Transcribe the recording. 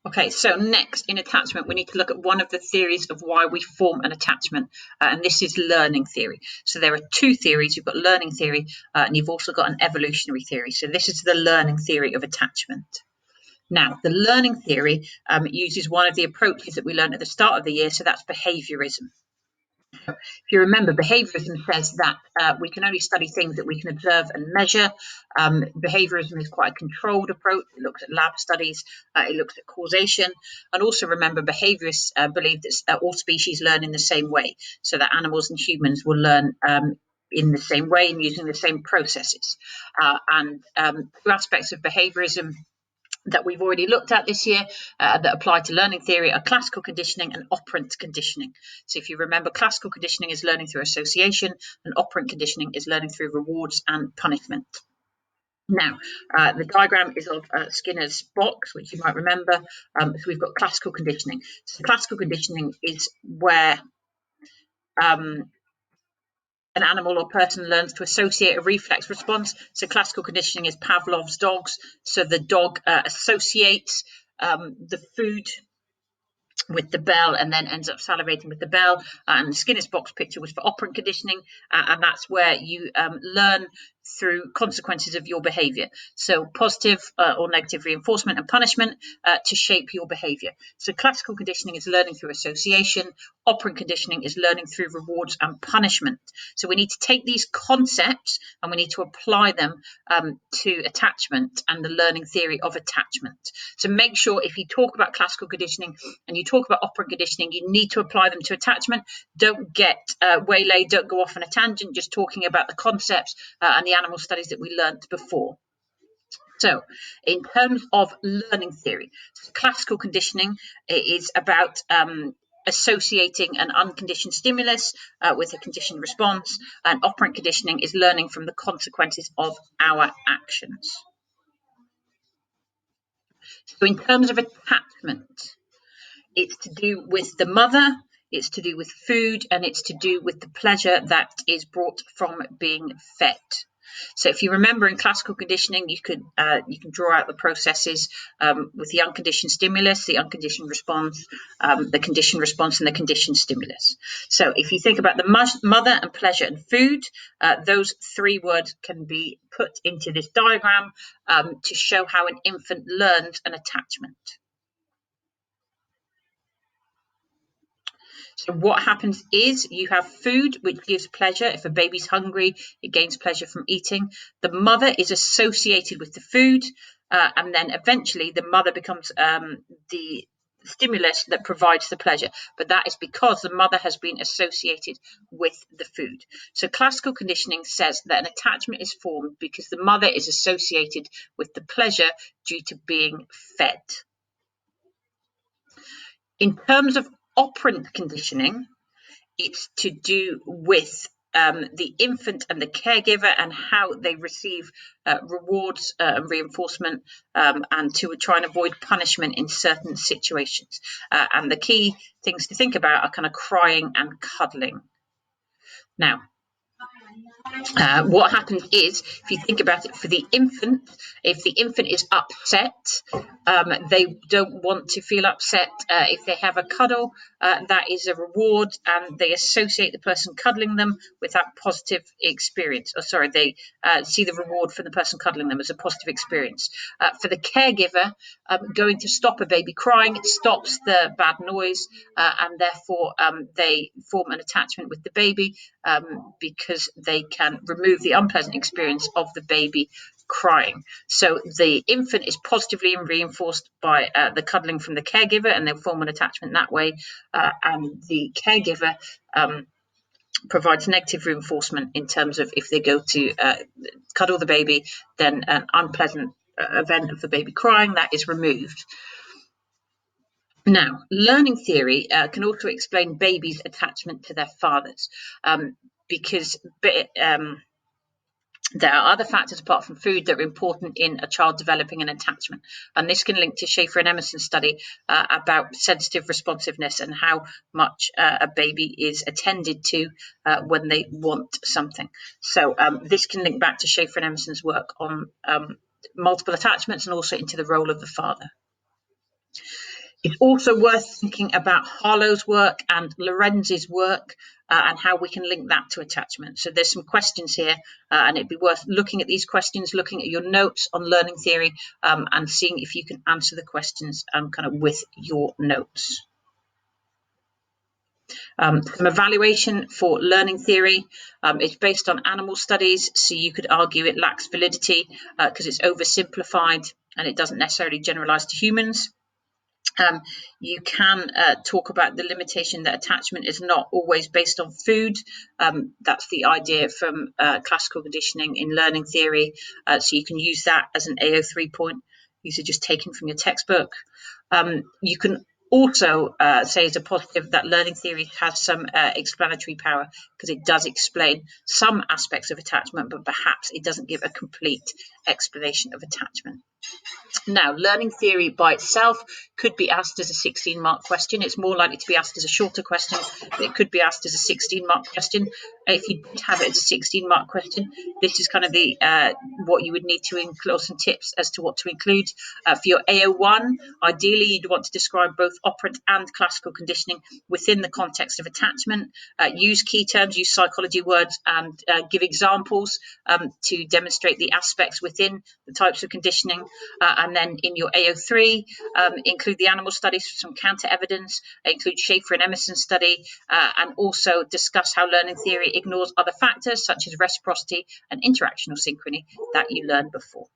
Okay, so next in attachment, we need to look at one of the theories of why we form an attachment, and this is learning theory. So there are two theories. You've got learning theory, and you've also got an evolutionary theory. So this is the learning theory of attachment. Now, the learning theory uses one of the approaches that we learned at the start of the year, so that's behaviorism. If you remember, behaviorism says that we can only study things that we can observe and measure. Behaviorism is quite a controlled approach. It looks at lab studies, it looks at causation, and also remember, behaviorists believe that all species learn in the same way, so that animals and humans will learn in the same way and using the same processes. Two aspects of behaviorism that we've already looked at this year that apply to learning theory are classical conditioning and operant conditioning. So if you remember, classical conditioning is learning through association, and operant conditioning is learning through rewards and punishment. Now, the diagram is of Skinner's box, which you might remember. So we've got classical conditioning. So classical conditioning is where an animal or person learns to associate a reflex response. So classical conditioning is Pavlov's dogs. So the dog associates the food with the bell and then ends up salivating with the bell. And the Skinner's box picture was for operant conditioning, and that's where you learn through consequences of your behavior. So positive or negative reinforcement and punishment to shape your behavior. So classical conditioning is learning through association. Operant conditioning is learning through rewards and punishment. So we need to take these concepts and we need to apply them to attachment and the learning theory of attachment. So make sure if you talk about classical conditioning and you talk about operant conditioning, you need to apply them to attachment. Don't get waylaid, don't go off on a tangent, just talking about the concepts and the animal studies that we learnt before. So in terms of learning theory, classical conditioning is about associating an unconditioned stimulus with a conditioned response, and operant conditioning is learning from the consequences of our actions. So in terms of attachment, it's to do with the mother, it's to do with food, and it's to do with the pleasure that is brought from being fed. So if you remember in classical conditioning, you can draw out the processes with the unconditioned stimulus, the unconditioned response, the conditioned response, and the conditioned stimulus. So if you think about the mother and pleasure and food, those three words can be put into this diagram to show how an infant learns an attachment. So what happens is you have food, which gives pleasure. If a baby's hungry, it gains pleasure from eating. The mother is associated with the food, and then eventually the mother becomes the stimulus that provides the pleasure. But that is because the mother has been associated with the food. So classical conditioning says that an attachment is formed because the mother is associated with the pleasure due to being fed. In terms of operant conditioning, it's to do with the infant and the caregiver and how they receive rewards and reinforcement and to try and avoid punishment in certain situations. And the key things to think about are kind of crying and cuddling. Now, what happens is, if you think about it for the infant, if the infant is upset, they don't want to feel upset. If they have a cuddle, that is a reward, and they associate the person cuddling them with that positive experience. They see the reward for the person cuddling them as a positive experience. For the caregiver, going to stop a baby crying, it stops the bad noise, and therefore they form an attachment with the baby because they can remove the unpleasant experience of the baby crying. So the infant is positively reinforced by the cuddling from the caregiver, and they'll form an attachment that way. And the caregiver provides negative reinforcement in terms of if they go to cuddle the baby, then an unpleasant event of the baby crying, that is removed. Now, learning theory can also explain babies' attachment to their fathers because there are other factors apart from food that are important in a child developing an attachment. And this can link to Schaefer and Emerson's study about sensitive responsiveness and how much a baby is attended to when they want something. So this can link back to Schaefer and Emerson's work on multiple attachments and also into the role of the father. It's also worth thinking about Harlow's work and Lorenz's work and how we can link that to attachment. So there's some questions here, and it'd be worth looking at these questions, looking at your notes on learning theory, and seeing if you can answer the questions kind of with your notes. Some evaluation for learning theory. It's based on animal studies, so you could argue it lacks validity because it's oversimplified and it doesn't necessarily generalize to humans. You can talk about the limitation that attachment is not always based on food. That's the idea from classical conditioning in learning theory. So you can use that as an AO3 point. These are just taken from your textbook. You can also say as a positive that learning theory has some explanatory power because it does explain some aspects of attachment, but perhaps it doesn't give a complete explanation of attachment. Now, learning theory by itself could be asked as a 16-mark question. It's more likely to be asked as a shorter question, but it could be asked as a 16-mark question. If you did have it as a 16-mark question, this is kind of the what you would need to include, some tips as to what to include. For your AO1, ideally, you'd want to describe both operant and classical conditioning within the context of attachment. Use key terms, use psychology words, and give examples to demonstrate the aspects within the types of conditioning. And then in your AO3, include the animal studies for some counter evidence, include Schaefer and Emerson's study, and also discuss how learning theory ignores other factors such as reciprocity and interactional synchrony that you learned before.